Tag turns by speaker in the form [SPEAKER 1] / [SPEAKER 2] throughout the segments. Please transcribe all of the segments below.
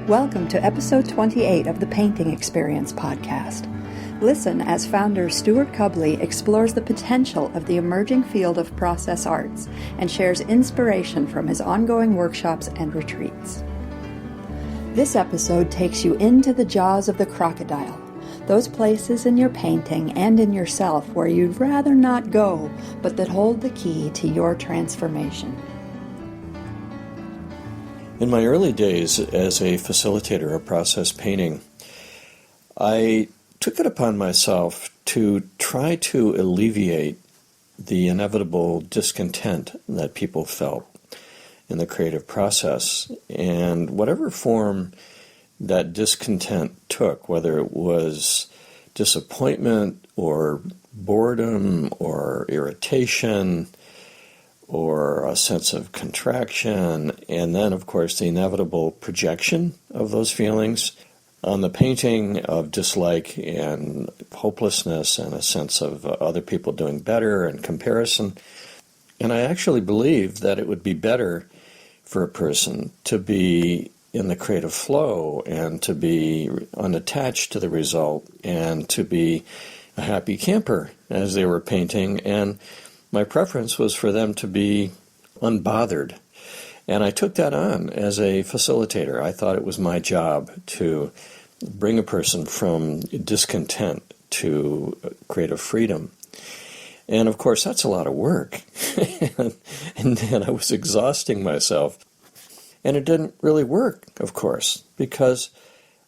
[SPEAKER 1] Welcome to episode 28 of the Painting Experience podcast. Listen as founder Stewart explores the potential of the emerging field of process arts and shares inspiration from his ongoing workshops and retreats. This episode takes you into the jaws of the crocodile, those places in your painting and in yourself where you'd rather not go, but that hold the key to your transformation.
[SPEAKER 2] In my early days as a facilitator of process painting, I took it upon myself to try to alleviate the inevitable discontent that people felt in the creative process. And whatever form that discontent took, whether it was disappointment or boredom or irritation or a sense of contraction, and then, of course, the inevitable projection of those feelings on the painting of dislike and hopelessness and a sense of other people doing better and comparison. And I actually believed that it would be better for a person to be in the creative flow and to be unattached to the result and to be a happy camper as they were painting. And my preference was for them to be unbothered. And I took that on as a facilitator. I thought it was my job to bring a person from discontent to creative freedom. And of course, that's a lot of work. And then I was exhausting myself. And it didn't really work, of course, because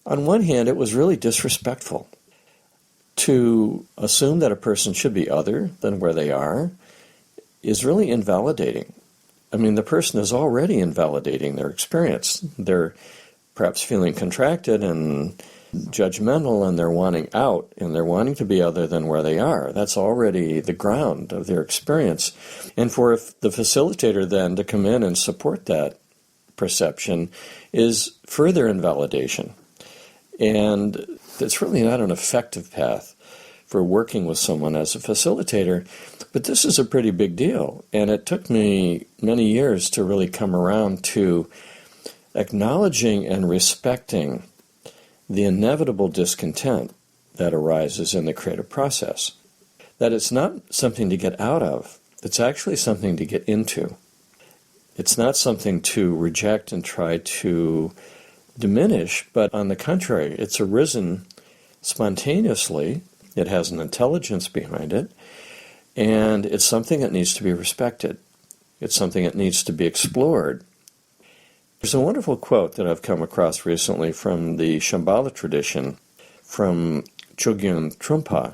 [SPEAKER 2] on one hand, it was really disrespectful to assume that a person should be other than where they are is really invalidating. I mean, the person is already invalidating their experience. They're perhaps feeling contracted and judgmental, and they're wanting out, and they're wanting to be other than where they are. That's already the ground of their experience. And for the facilitator then to come in and support that perception is further invalidation. And it's really not an effective path for working with someone as a facilitator. But this is a pretty big deal, and it took me many years to really come around to acknowledging and respecting the inevitable discontent that arises in the creative process. That it's not something to get out of, it's actually something to get into. It's not something to reject and try to diminish, but on the contrary, it's arisen spontaneously, it has an intelligence behind it, and it's something that needs to be respected. It's something that needs to be explored. There's a wonderful quote that I've come across recently from the Shambhala tradition, from Chogyam Trungpa.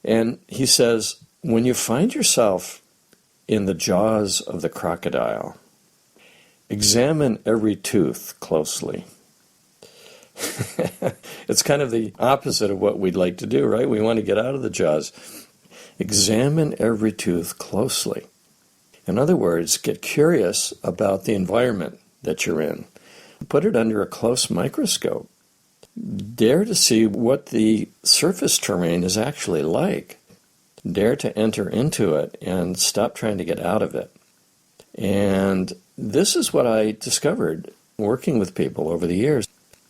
[SPEAKER 2] And he says, when you find yourself in the jaws of the crocodile, examine every tooth closely. It's kind of the opposite of what we'd like to do, right? We want to get out of the jaws. Examine every tooth closely. In other words, get curious about the environment that you're in. Put it under a close microscope. Dare to see what the surface terrain is actually like. Dare to enter into it and stop trying to get out of it. And this is what I discovered working with people over the years,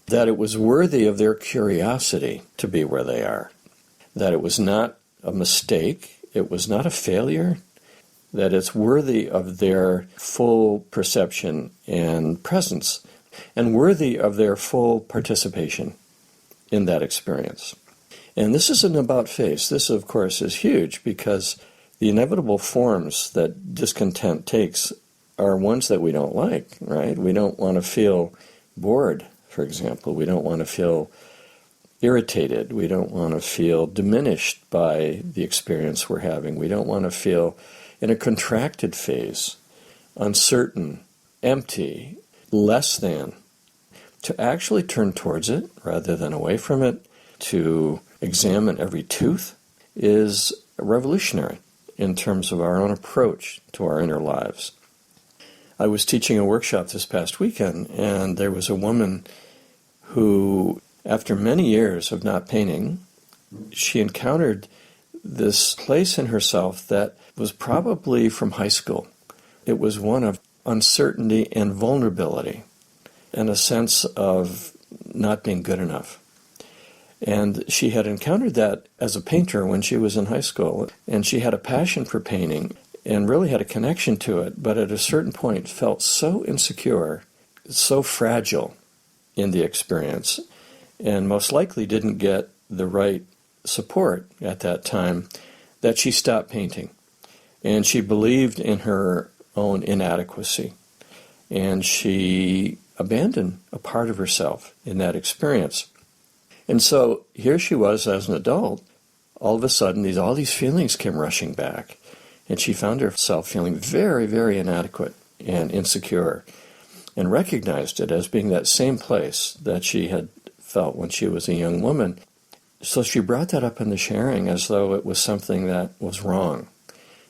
[SPEAKER 2] that it was worthy of their curiosity to be where they are. That it was not a mistake, it was not a failure, that it's worthy of their full perception and presence, and worthy of their full participation in that experience. And this isn't about face. This, of course, is huge, because the inevitable forms that discontent takes are ones that we don't like, right? We don't want to feel bored, for example. We don't want to feel irritated. We don't want to feel diminished by the experience we're having. We don't want to feel in a contracted phase, uncertain, empty, less than. To actually turn towards it rather than away from it, to examine every tooth, is revolutionary in terms of our own approach to our inner lives. I was teaching a workshop this past weekend, and there was a woman who, after many years of not painting, she encountered this place in herself that was probably from high school. It was one of uncertainty and vulnerability, and a sense of not being good enough. And she had encountered that as a painter when she was in high school, and she had a passion for painting and really had a connection to it, but at a certain point felt so insecure, so fragile in the experience, and most likely didn't get the right support at that time, that she stopped painting. And she believed in her own inadequacy, and she abandoned a part of herself in that experience. And so here she was as an adult. All of a sudden, all these feelings came rushing back, and she found herself feeling very, very inadequate and insecure, and recognized it as being that same place that she had felt when she was a young woman. So she brought that up in the sharing as though it was something that was wrong,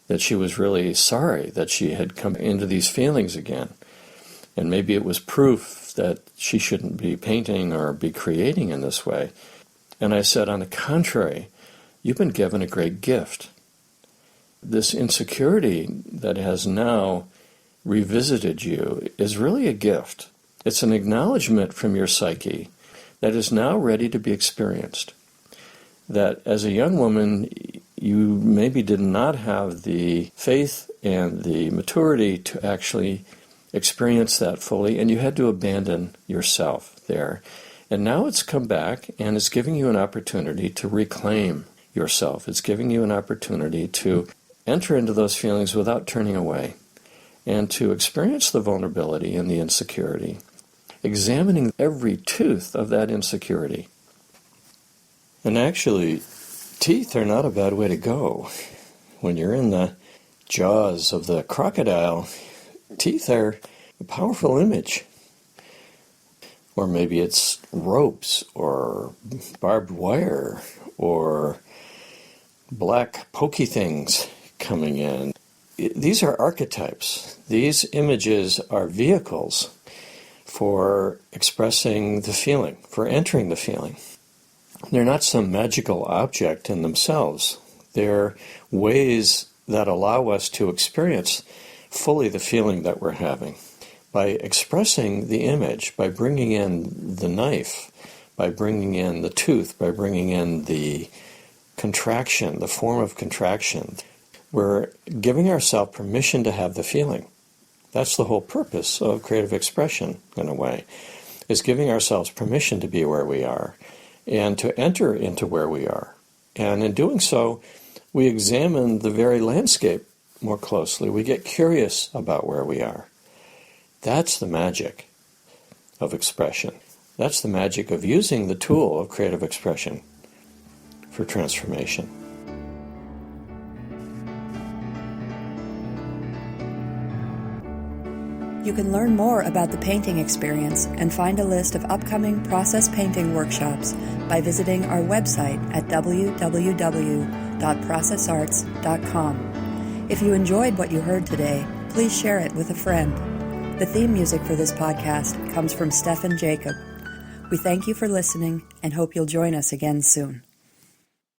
[SPEAKER 2] that she was really sorry that she had come into these feelings again. And maybe it was proof that she shouldn't be painting or be creating in this way. And I said, on the contrary, you've been given a great gift. This insecurity that has now revisited you is really a gift. It's an acknowledgement from your psyche that is now ready to be experienced. That as a young woman, you maybe did not have the faith and the maturity to actually experience that fully, and you had to abandon yourself there. And now it's come back, and it's giving you an opportunity to reclaim yourself. It's giving you an opportunity to enter into those feelings without turning away, and to experience the vulnerability and the insecurity, examining every tooth of that insecurity. And actually, teeth are not a bad way to go. When you're in the jaws of the crocodile, teeth are a powerful image. Or maybe it's ropes or barbed wire or black pokey things coming in. These are archetypes. These images are vehicles for expressing the feeling, for entering the feeling. They're not some magical object in themselves. They're ways that allow us to experience fully the feeling that we're having. By expressing the image, by bringing in the knife, by bringing in the tooth, by bringing in the contraction, the form of contraction, we're giving ourselves permission to have the feeling. That's the whole purpose of creative expression, in a way, is giving ourselves permission to be where we are and to enter into where we are. And in doing so, we examine the very landscape more closely. We get curious about where we are. That's the magic of expression. That's the magic of using the tool of creative expression for transformation.
[SPEAKER 1] You can learn more about the painting experience and find a list of upcoming process painting workshops by visiting our website at www.processarts.com. If you enjoyed what you heard today, please share it with a friend. The theme music for this podcast comes from Stefan Jacob. We thank you for listening and hope you'll join us again soon.